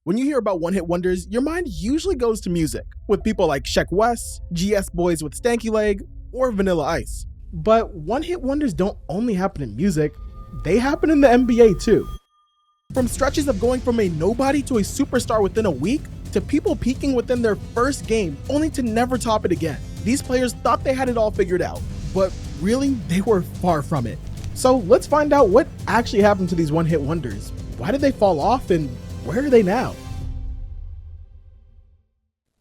When you hear about one-hit wonders, your mind usually goes to music, with people like Sheck West, GS Boys with Stanky Leg, or Vanilla Ice. But one-hit wonders don't only happen in music, they happen in the NBA too. From stretches of going from a nobody to a superstar within a week, to people peaking within their first game only to never top it again. These players thought they had it all figured out, but really, they were far from it. So let's find out what actually happened to these one-hit wonders. Why did they fall off and where are they now?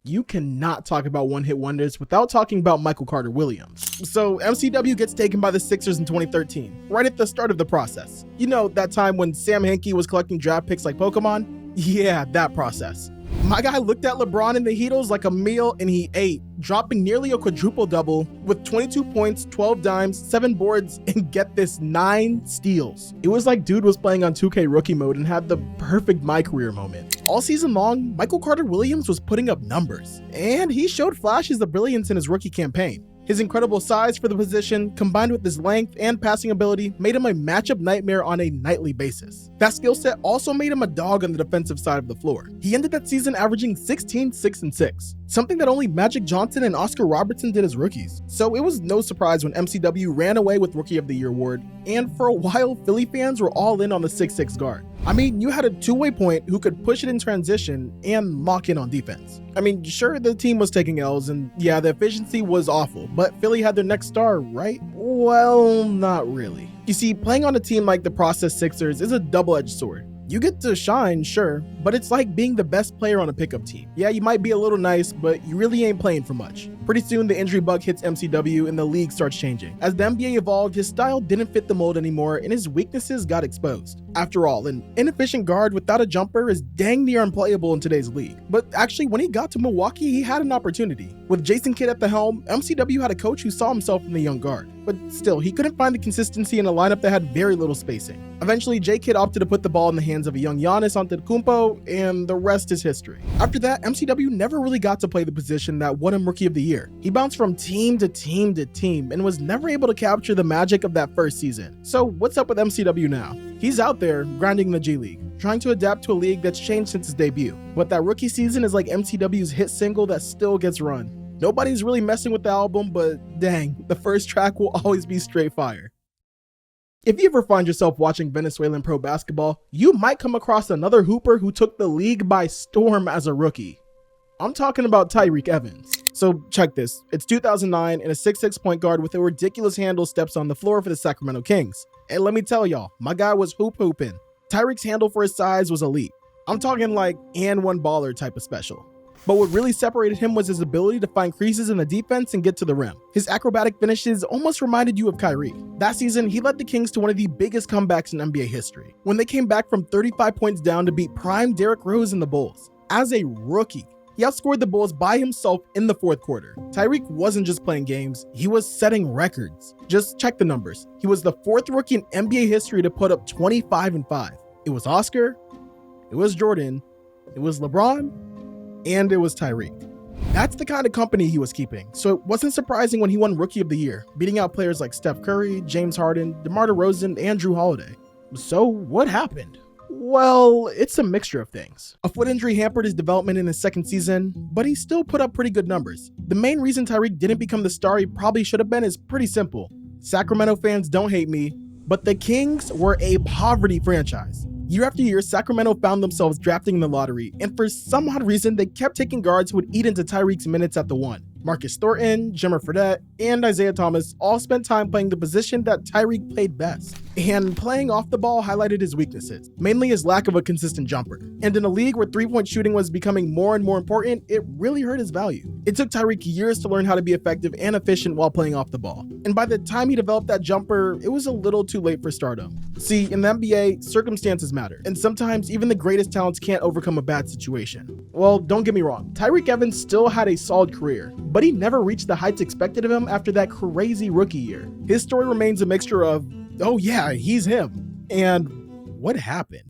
You cannot talk about one-hit wonders without talking about Michael Carter Williams. So MCW gets taken by the Sixers in 2013, right at the start of the process. You know, that time when Sam Hinkie was collecting draft picks like Pokemon? Yeah, that process. My guy looked at LeBron and the Heatles like a meal and he ate, dropping nearly a quadruple double with 22 points, 12 dimes, 7 boards, and get this, 9 steals. It was like dude was playing on 2K rookie mode and had the perfect my career moment. All season long, Michael Carter Williams was putting up numbers, and he showed flashes of brilliance in his rookie campaign. His incredible size for the position, combined with his length and passing ability, made him a matchup nightmare on a nightly basis. That skill set also made him a dog on the defensive side of the floor. He ended that season averaging 16, 6, and 6, something that only Magic Johnson and Oscar Robertson did as rookies. So it was no surprise when MCW ran away with Rookie of the Year award, and for a while, Philly fans were all in on the 6'6" guard. I mean, you had a two-way point who could push it in transition and lock in on defense. I mean, sure, the team was taking L's, and yeah, the efficiency was awful, but Philly had their next star, right? Well, not really. You see, playing on a team like the Process Sixers is a double-edged sword. You get to shine, sure, but it's like being the best player on a pickup team. Yeah, you might be a little nice, but you really ain't playing for much. Pretty soon, the injury bug hits MCW and the league starts changing. As the NBA evolved, his style didn't fit the mold anymore and his weaknesses got exposed. After all, an inefficient guard without a jumper is dang near unplayable in today's league. But actually, when he got to Milwaukee, he had an opportunity. With Jason Kidd at the helm, MCW had a coach who saw himself in the young guard. But still, he couldn't find the consistency in a lineup that had very little spacing. Eventually, J-Kidd opted to put the ball in the hands of a young Giannis Antetokounmpo, and the rest is history. After that, MCW never really got to play the position that won him Rookie of the Year. He bounced from team to team to team and was never able to capture the magic of that first season. So what's up with MCW now? He's out there grinding in the G League, trying to adapt to a league that's changed since his debut. But that rookie season is like MCW's hit single that still gets run. Nobody's really messing with the album, but dang, the first track will always be straight fire. If you ever find yourself watching Venezuelan pro basketball, you might come across another hooper who took the league by storm as a rookie. I'm talking about Tyreke Evans. So check this, it's 2009 and a 6'6" point guard with a ridiculous handle steps on the floor for the Sacramento Kings. And let me tell y'all, my guy was hooping. Tyreek's handle for his size was elite. I'm talking like and one baller type of special. But what really separated him was his ability to find creases in the defense and get to the rim. His acrobatic finishes almost reminded you of Kyrie. That season, he led the Kings to one of the biggest comebacks in NBA history, when they came back from 35 points down to beat prime Derrick Rose and the Bulls. As a rookie, he outscored the Bulls by himself in the fourth quarter. Tyreke wasn't just playing games, he was setting records. Just check the numbers. He was the fourth rookie in NBA history to put up 25 and 5. It was Oscar, it was Jordan, it was LeBron, and it was Tyreke. That's the kind of company he was keeping, so it wasn't surprising when he won Rookie of the Year, beating out players like Steph Curry, James Harden, DeMar DeRozan, and Drew Holiday. So what happened? Well, it's a mixture of things. A foot injury hampered his development in his second season, but he still put up pretty good numbers. The main reason Tyreke didn't become the star he probably should have been is pretty simple. Sacramento fans don't hate me, but the Kings were a poverty franchise. Year after year, Sacramento found themselves drafting in the lottery, and for some odd reason, they kept taking guards who would eat into Tyreek's minutes at the one. Marcus Thornton, Jimmer Fredette, and Isaiah Thomas all spent time playing the position that Tyreke played best. And playing off the ball highlighted his weaknesses, mainly his lack of a consistent jumper. And in a league where three-point shooting was becoming more and more important, it really hurt his value. It took Tyreke years to learn how to be effective and efficient while playing off the ball. And by the time he developed that jumper, it was a little too late for stardom. See, in the NBA, circumstances matter, and sometimes even the greatest talents can't overcome a bad situation. Well, don't get me wrong, Tyreke Evans still had a solid career, but he never reached the heights expected of him after that crazy rookie year. His story remains a mixture of, oh yeah, he's him, and what happened?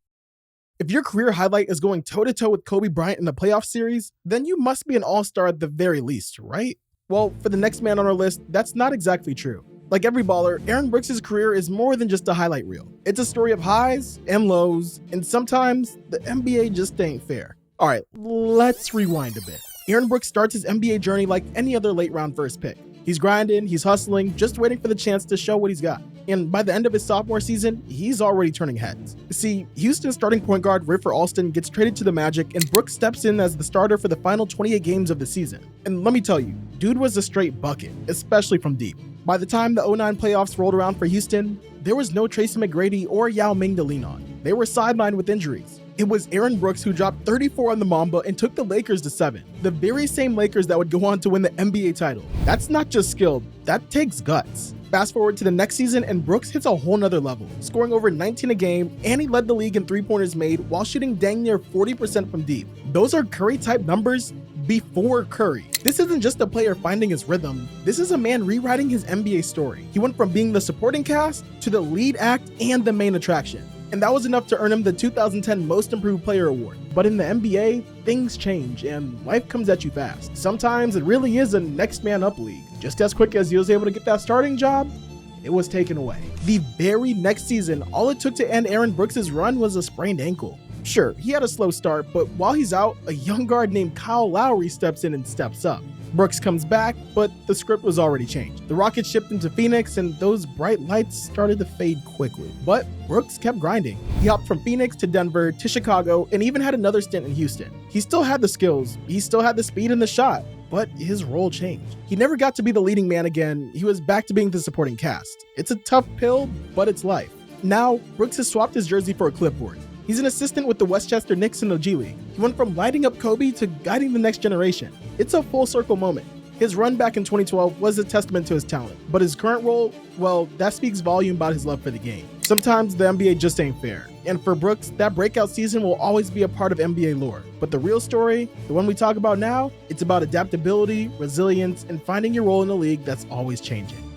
If your career highlight is going toe-to-toe with Kobe Bryant in the playoff series, then you must be an all-star at the very least, right? Well, for the next man on our list, that's not exactly true. Like every baller, Aaron Brooks' career is more than just a highlight reel. It's a story of highs and lows, and sometimes the NBA just ain't fair. Alright, let's rewind a bit. Aaron Brooks starts his NBA journey like any other late round first pick. He's grinding, he's hustling, just waiting for the chance to show what he's got. And by the end of his sophomore season, he's already turning heads. See, Houston's starting point guard Riffer Alston gets traded to the Magic, and Brooks steps in as the starter for the final 28 games of the season. And let me tell you, dude was a straight bucket, especially from deep. By the time the 09 playoffs rolled around for Houston, there was no Tracy McGrady or Yao Ming to lean on. They were sidelined with injuries. It was Aaron Brooks who dropped 34 on the Mamba and took the Lakers to 7. The very same Lakers that would go on to win the NBA title. That's not just skill, that takes guts. Fast forward to the next season and Brooks hits a whole nother level, scoring over 19 a game, and he led the league in three-pointers made while shooting dang near 40% from deep. Those are Curry-type numbers before Curry. This isn't just a player finding his rhythm, this is a man rewriting his NBA story. He went from being the supporting cast to the lead act and the main attraction. And that was enough to earn him the 2010 Most Improved Player Award. But in the NBA, things change and life comes at you fast. Sometimes it really is a next man up league. Just as quick as he was able to get that starting job, it was taken away. The very next season, all it took to end Aaron Brooks' run was a sprained ankle. Sure, he had a slow start, but while he's out, a young guard named Kyle Lowry steps in and steps up. Brooks comes back, but the script was already changed. The Rockets shipped him to Phoenix, and those bright lights started to fade quickly. But Brooks kept grinding. He hopped from Phoenix to Denver to Chicago, and even had another stint in Houston. He still had the skills, he still had the speed and the shot, but his role changed. He never got to be the leading man again, he was back to being the supporting cast. It's a tough pill, but it's life. Now, Brooks has swapped his jersey for a clipboard. He's an assistant with the Westchester Knicks in the G League. He went from lighting up Kobe to guiding the next generation. It's a full circle moment. His run back in 2012 was a testament to his talent, but his current role, well, that speaks volume about his love for the game. Sometimes the NBA just ain't fair. And for Brooks, that breakout season will always be a part of NBA lore. But the real story, the one we talk about now, it's about adaptability, resilience, and finding your role in a league that's always changing.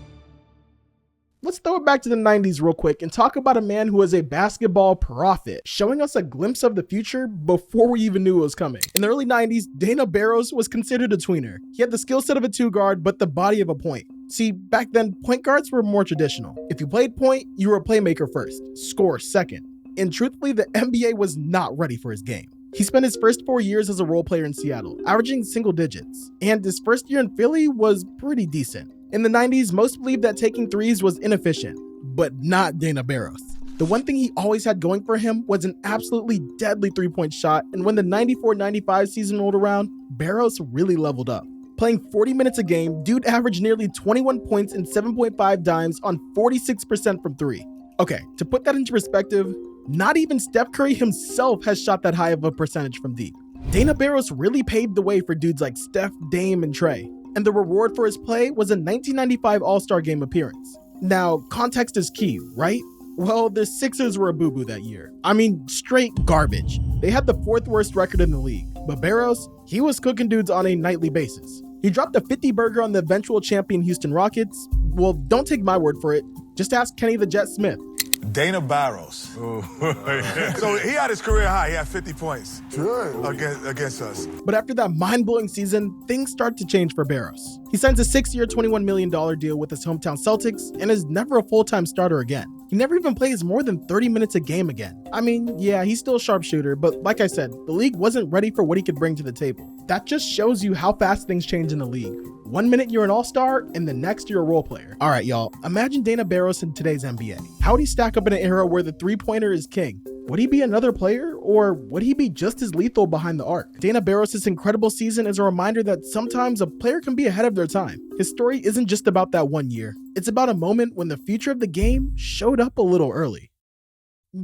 Let's throw it back to the 90s real quick and talk about a man who was a basketball prophet, showing us a glimpse of the future before we even knew it was coming. In the early 90s, Dana Barros was considered a tweener. He had the skill set of a two guard, but the body of a point. See, back then, point guards were more traditional. If you played point, you were a playmaker first, score second. And truthfully, the NBA was not ready for his game. He spent his first 4 years as a role player in Seattle, averaging single digits. And his first year in Philly was pretty decent. In the 90s, most believed that taking threes was inefficient, but not Dana Barros. The one thing he always had going for him was an absolutely deadly three-point shot, and when the 94-95 season rolled around, Barros really leveled up. Playing 40 minutes a game, dude averaged nearly 21 points and 7.5 dimes on 46% from three. Okay, to put that into perspective, not even Steph Curry himself has shot that high of a percentage from deep. Dana Barros really paved the way for dudes like Steph, Dame, and Trey. And the reward for his play was a 1995 All-Star Game appearance. Now, context is key, right? Well, the Sixers were a boo-boo that year. I mean, straight garbage. They had the 4th worst record in the league. But Barros, he was cooking dudes on a nightly basis. He dropped a 50-burger on the eventual champion Houston Rockets. Well, don't take my word for it. Just ask Kenny the Jet Smith. Dana Barros. So he had his career high. He had 50 points against us. But after that mind-blowing season, things start to change for Barros. He signs a 6-year, $21 million deal with his hometown Celtics and is never a full-time starter again. He never even plays more than 30 minutes a game again. I mean, yeah, he's still a sharpshooter, but like I said, the league wasn't ready for what he could bring to the table. That just shows you how fast things change in the league. 1 minute you're an all-star, and the next you're a role player. All right, y'all, imagine Dana Barros in today's NBA. How would he stack up in an era where the three-pointer is king? Would he be another player, or would he be just as lethal behind the arc? Dana Barros' incredible season is a reminder that sometimes a player can be ahead of their time. His story isn't just about that 1 year. It's about a moment when the future of the game showed up a little early.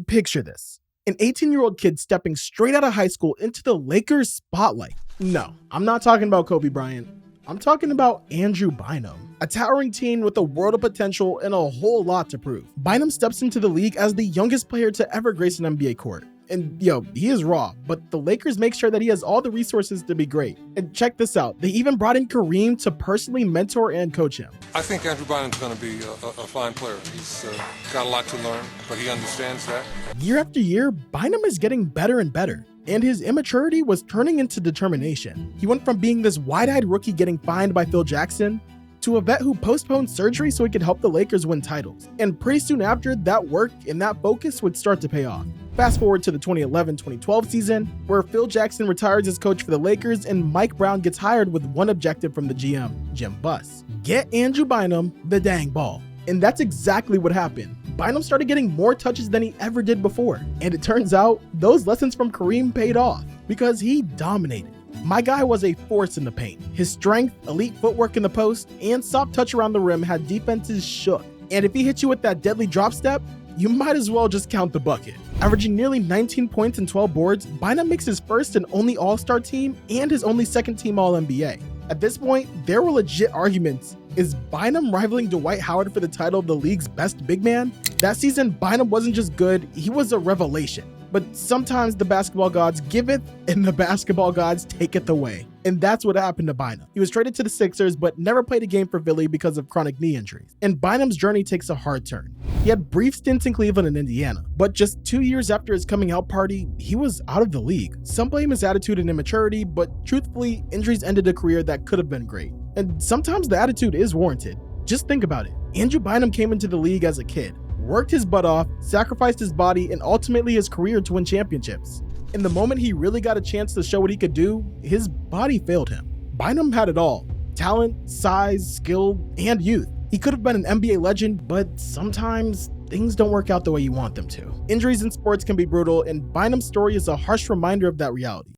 Picture this. An 18-year-old kid stepping straight out of high school into the Lakers spotlight. No, I'm not talking about Kobe Bryant. I'm talking about Andrew Bynum, a towering teen with a world of potential and a whole lot to prove. Bynum steps into the league as the youngest player to ever grace an NBA court. And he is raw, but the Lakers make sure that he has all the resources to be great. And check this out, they even brought in Kareem to personally mentor and coach him. I think Andrew Bynum's going to be a fine player. He's got a lot to learn, but he understands that. Year after year, Bynum is getting better and better. And his immaturity was turning into determination. He went from being this wide-eyed rookie getting fined by Phil Jackson to a vet who postponed surgery so he could help the Lakers win titles. And pretty soon after, that work and that focus would start to pay off. Fast forward to the 2011-2012 season, where Phil Jackson retires as coach for the Lakers and Mike Brown gets hired with one objective from the GM, Jim Buss: get Andrew Bynum the dang ball. And that's exactly what happened. Bynum started getting more touches than he ever did before. And it turns out, those lessons from Kareem paid off, because he dominated. My guy was a force in the paint. His strength, elite footwork in the post, and soft touch around the rim had defenses shook. And if he hit you with that deadly drop step, you might as well just count the bucket. Averaging nearly 19 points and 12 boards, Bynum makes his first and only All-Star team and his only second-team All-NBA. At this point, there were legit arguments. Is Bynum rivaling Dwight Howard for the title of the league's best big man? That season, Bynum wasn't just good, he was a revelation. But sometimes the basketball gods giveth and the basketball gods taketh away. And that's what happened to Bynum. He was traded to the Sixers, but never played a game for Philly because of chronic knee injuries. And Bynum's journey takes a hard turn. He had brief stints in Cleveland and Indiana, but just 2 years after his coming out party, he was out of the league. Some blame his attitude and immaturity, but truthfully, injuries ended a career that could have been great. And sometimes the attitude is warranted. Just think about it. Andrew Bynum came into the league as a kid, worked his butt off, sacrificed his body, and ultimately his career to win championships. In the moment he really got a chance to show what he could do, his body failed him. Bynum had it all: talent, size, skill, and youth. He could have been an NBA legend, but sometimes things don't work out the way you want them to. Injuries in sports can be brutal, and Bynum's story is a harsh reminder of that reality.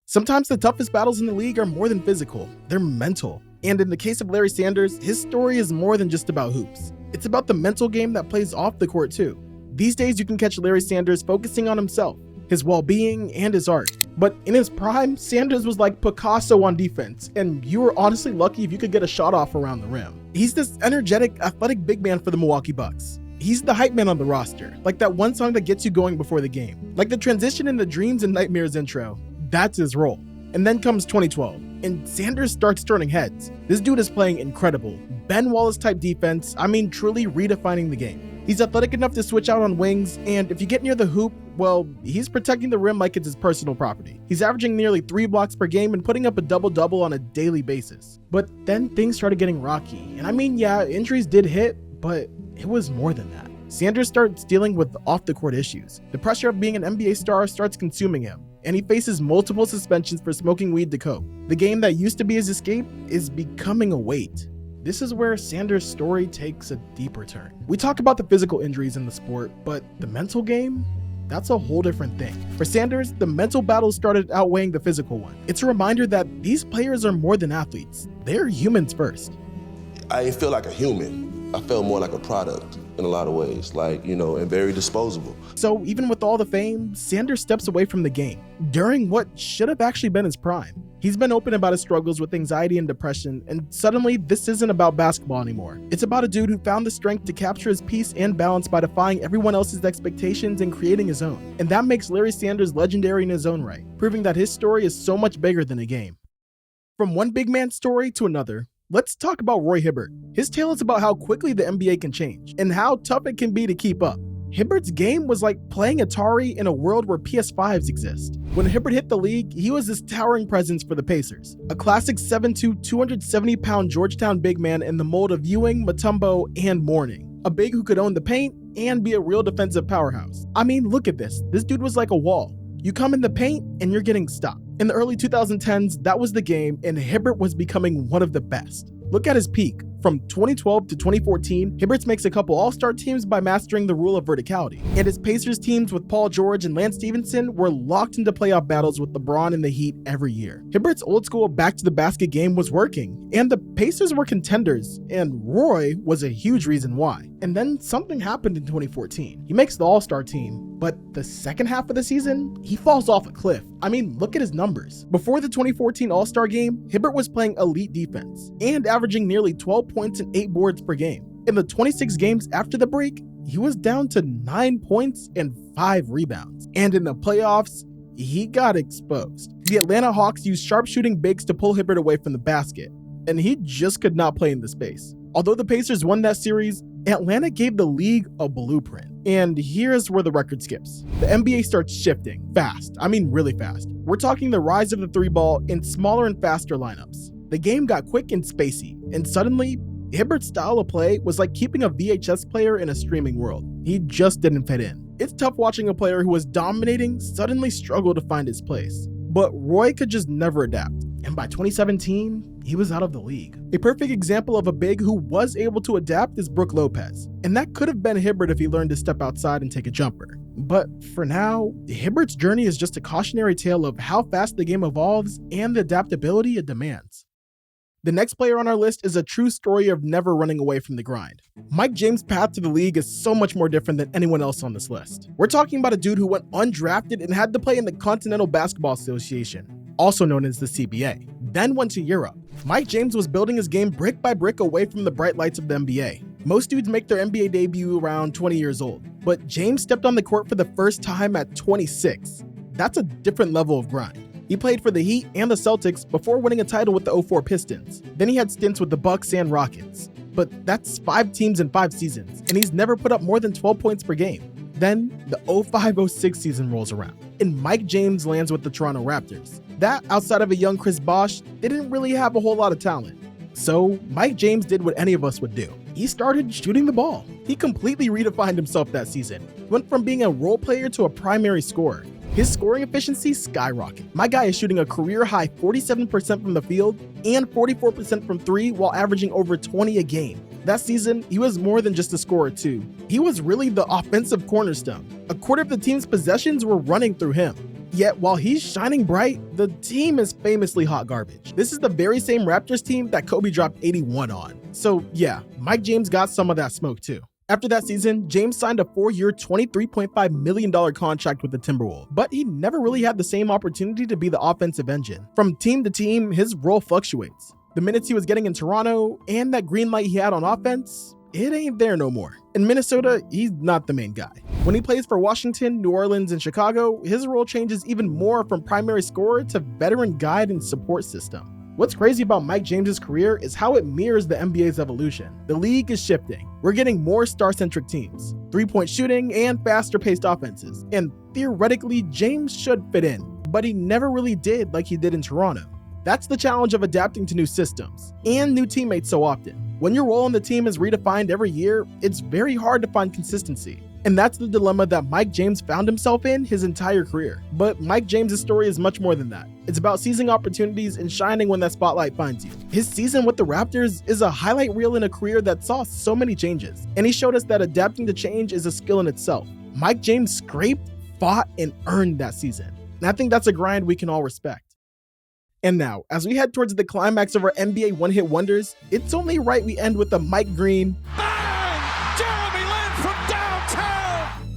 Sometimes the toughest battles in the league are more than physical, they're mental. And in the case of Larry Sanders, his story is more than just about hoops. It's about the mental game that plays off the court too. These days you can catch Larry Sanders focusing on himself, his well-being, and his art. But in his prime, Sanders was like Picasso on defense, and you were honestly lucky if you could get a shot off around the rim. He's this energetic, athletic big man for the Milwaukee Bucks. He's the hype man on the roster, like that one song that gets you going before the game. Like the transition in the Dreams and Nightmares intro. That's his role. And then comes 2012, and Sanders starts turning heads. This dude is playing incredible, Ben Wallace type defense, truly redefining the game. He's athletic enough to switch out on wings, and if you get near the hoop, well, he's protecting the rim like it's his personal property. He's averaging nearly 3 blocks per game and putting up a double-double on a daily basis. But then things started getting rocky, and yeah, injuries did hit, but it was more than that. Sanders starts dealing with off-the-court issues. The pressure of being an NBA star starts consuming him, and he faces multiple suspensions for smoking weed to cope. The game that used to be his escape is becoming a weight. This is where Sanders' story takes a deeper turn. We talk about the physical injuries in the sport, but the mental game? That's a whole different thing. For Sanders, the mental battle started outweighing the physical one. It's a reminder that these players are more than athletes. They're humans first. I didn't feel like a human. I felt more like a product in a lot of ways, and very disposable. So even with all the fame, Sanders steps away from the game during what should have actually been his prime. He's been open about his struggles with anxiety and depression, and suddenly this isn't about basketball anymore. It's about a dude who found the strength to capture his peace and balance by defying everyone else's expectations and creating his own. And that makes Larry Sanders legendary in his own right, proving that his story is so much bigger than a game. From one big man's story to another, let's talk about Roy Hibbert. His tale is about how quickly the NBA can change and how tough it can be to keep up. Hibbert's game was like playing Atari in a world where PS5s exist. When Hibbert hit the league, he was this towering presence for the Pacers. A classic 7'2", 270-pound Georgetown big man in the mold of Ewing, Mutombo, and Mourning. A big who could own the paint and be a real defensive powerhouse. Look at this. This dude was like a wall. You come in the paint and you're getting stopped. In the early 2010s, that was the game, and Hibbert was becoming one of the best. Look at his peak. From 2012 to 2014, Hibbert makes a couple all-star teams by mastering the rule of verticality. And his Pacers teams with Paul George and Lance Stevenson were locked into playoff battles with LeBron and the Heat every year. Hibbert's old-school back-to-the-basket game was working, and the Pacers were contenders, and Roy was a huge reason why. And then something happened in 2014. He makes the all-star team, but the second half of the season, he falls off a cliff. Look at his numbers. Before the 2014 All-Star game, Hibbert was playing elite defense and averaging nearly 12 points and 8 boards per game. In the 26 games after the break, he was down to 9 points and 5 rebounds. And in the playoffs, he got exposed. The Atlanta Hawks used sharpshooting bigs to pull Hibbert away from the basket, and he just could not play in the space. Although the Pacers won that series, Atlanta gave the league a blueprint. And here's where the record skips. The NBA starts shifting fast. Really fast. We're talking the rise of the 3-ball in smaller and faster lineups. The game got quick and spacey, and suddenly, Hibbert's style of play was like keeping a VHS player in a streaming world. He just didn't fit in. It's tough watching a player who was dominating suddenly struggle to find his place. But Roy could just never adapt, and by 2017, he was out of the league. A perfect example of a big who was able to adapt is Brook Lopez, and that could have been Hibbert if he learned to step outside and take a jumper. But for now, Hibbert's journey is just a cautionary tale of how fast the game evolves and the adaptability it demands. The next player on our list is a true story of never running away from the grind. Mike James' path to the league is so much more different than anyone else on this list. We're talking about a dude who went undrafted and had to play in the Continental Basketball Association, also known as the CBA, then went to Europe. Mike James was building his game brick by brick away from the bright lights of the NBA. Most dudes make their NBA debut around 20 years old, but James stepped on the court for the first time at 26. That's a different level of grind. He played for the Heat and the Celtics before winning a title with the 04 Pistons. Then he had stints with the Bucks and Rockets. But that's 5 teams in 5 seasons, and he's never put up more than 12 points per game. Then the 05-06 season rolls around, and Mike James lands with the Toronto Raptors. That, outside of a young Chris Bosh, didn't really have a whole lot of talent. So Mike James did what any of us would do. He started shooting the ball. He completely redefined himself that season. He went from being a role player to a primary scorer. His scoring efficiency skyrocketed. My guy is shooting a career-high 47% from the field and 44% from 3 while averaging over 20 a game. That season, he was more than just a scorer too. He was really the offensive cornerstone. A quarter of the team's possessions were running through him. Yet while he's shining bright, the team is famously hot garbage. This is the very same Raptors team that Kobe dropped 81 on. So yeah, Mike James got some of that smoke too. After that season, James signed a 4-year, $23.5 million contract with the Timberwolves, but he never really had the same opportunity to be the offensive engine. From team to team, his role fluctuates. The minutes he was getting in Toronto and that green light he had on offense, it ain't there no more. In Minnesota, he's not the main guy. When he plays for Washington, New Orleans, and Chicago, his role changes even more from primary scorer to veteran guide and support system. What's crazy about Mike James's career is how it mirrors the NBA's evolution. The league is shifting. We're getting more star-centric teams, three-point shooting, and faster-paced offenses. And theoretically, James should fit in, but he never really did like he did in Toronto. That's the challenge of adapting to new systems and new teammates so often. When your role on the team is redefined every year, it's very hard to find consistency. And that's the dilemma that Mike James found himself in his entire career. But Mike James's story is much more than that. It's about seizing opportunities and shining when that spotlight finds you. His season with the Raptors is a highlight reel in a career that saw so many changes. And he showed us that adapting to change is a skill in itself. Mike James scraped, fought, and earned that season. And I think that's a grind we can all respect. And now, as we head towards the climax of our NBA one-hit wonders, it's only right we end with a Mike Green.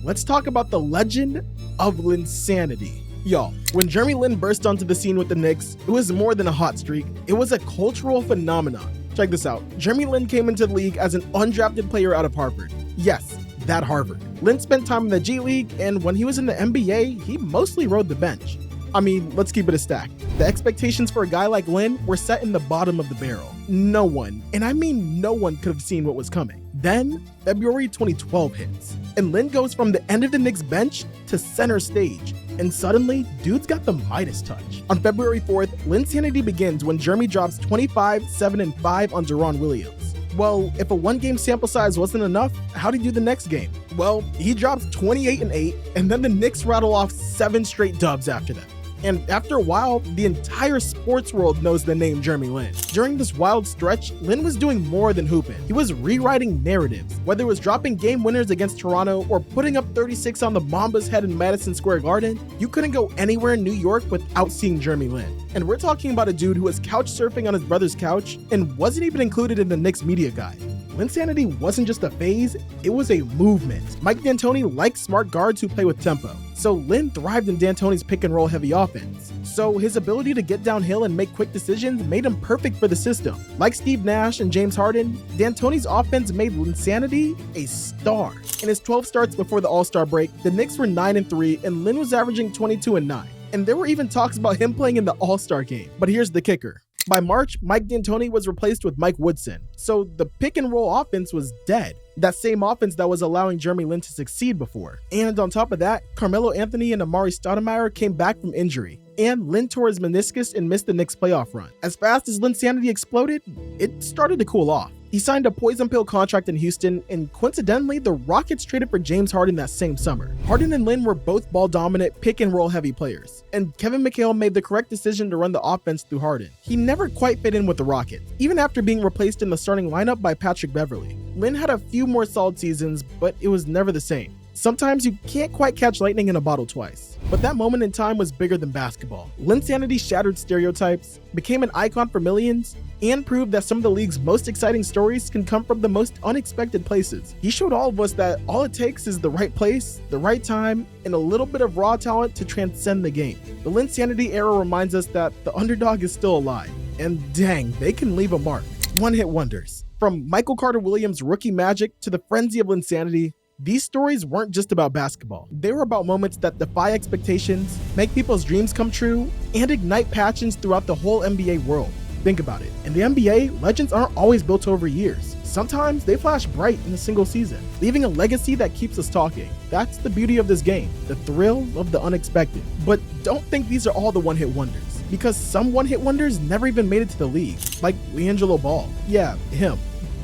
Let's talk about the legend of Linsanity. Y'all, when Jeremy Lin burst onto the scene with the Knicks, it was more than a hot streak. It was a cultural phenomenon. Check this out. Jeremy Lin came into the league as an undrafted player out of Harvard. Yes, that Harvard. Lin spent time in the G League, and when he was in the NBA, he mostly rode the bench. I mean, let's keep it a stack. The expectations for a guy like Lin were set in the bottom of the barrel. No one, and I mean no one, could have seen what was coming. Then, February 2012 hits, and Lin goes from the end of the Knicks bench to center stage. And suddenly, dude's got the Midas touch. On February 4th, Linsanity begins when Jeremy drops 25, 7, and 5 on Deron Williams. Well, if a one-game sample size wasn't enough, how'd he do the next game? Well, he drops 28 and 8, and then the Knicks rattle off 7 straight dubs after that. And after a while, the entire sports world knows the name Jeremy Lin. During this wild stretch, Lin was doing more than hooping. He was rewriting narratives. Whether it was dropping game winners against Toronto or putting up 36 on the Mambas' head in Madison Square Garden, you couldn't go anywhere in New York without seeing Jeremy Lin. And we're talking about a dude who was couch surfing on his brother's couch and wasn't even included in the Knicks media guide. Linsanity wasn't just a phase, it was a movement. Mike D'Antoni liked smart guards who play with tempo, so Lin thrived in D'Antoni's pick and roll heavy offense. So his ability to get downhill and make quick decisions made him perfect for the system. Like Steve Nash and James Harden, D'Antoni's offense made Linsanity a star. In his 12 starts before the All-Star break, the Knicks were 9-3 and Lin was averaging 22 and 9. And there were even talks about him playing in the All-Star game. But here's the kicker. By March, Mike D'Antoni was replaced with Mike Woodson, so the pick and roll offense was dead. That same offense that was allowing Jeremy Lin to succeed before. And on top of that, Carmelo Anthony and Amari Stoudemire came back from injury, and Lin tore his meniscus and missed the Knicks playoff run. As fast as Linsanity exploded, it started to cool off. He signed a poison pill contract in Houston, and coincidentally, the Rockets traded for James Harden that same summer. Harden and Lin were both ball-dominant, pick-and-roll heavy players, and Kevin McHale made the correct decision to run the offense through Harden. He never quite fit in with the Rockets, even after being replaced in the starting lineup by Patrick Beverley. Lin had a few more solid seasons, but it was never the same. Sometimes you can't quite catch lightning in a bottle twice. But that moment in time was bigger than basketball. Linsanity shattered stereotypes, became an icon for millions, and proved that some of the league's most exciting stories can come from the most unexpected places. He showed all of us that all it takes is the right place, the right time, and a little bit of raw talent to transcend the game. The Linsanity era reminds us that the underdog is still alive, and dang, they can leave a mark. One-hit wonders. From Michael Carter Williams' rookie magic to the frenzy of Linsanity, these stories weren't just about basketball. They were about moments that defy expectations, make people's dreams come true, and ignite passions throughout the whole NBA world. Think about it. In the NBA, legends aren't always built over years. Sometimes they flash bright in a single season, leaving a legacy that keeps us talking. That's the beauty of this game, the thrill of the unexpected. But don't think these are all the one-hit wonders, because some one-hit wonders never even made it to the league, like LiAngelo Ball. Yeah, him.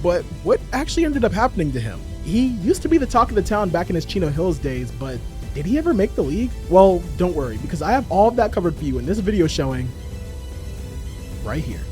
But what actually ended up happening to him? He used to be the talk of the town back in his Chino Hills days, but did he ever make the league? Well, don't worry, because I have all of that covered for you in this video showing right here.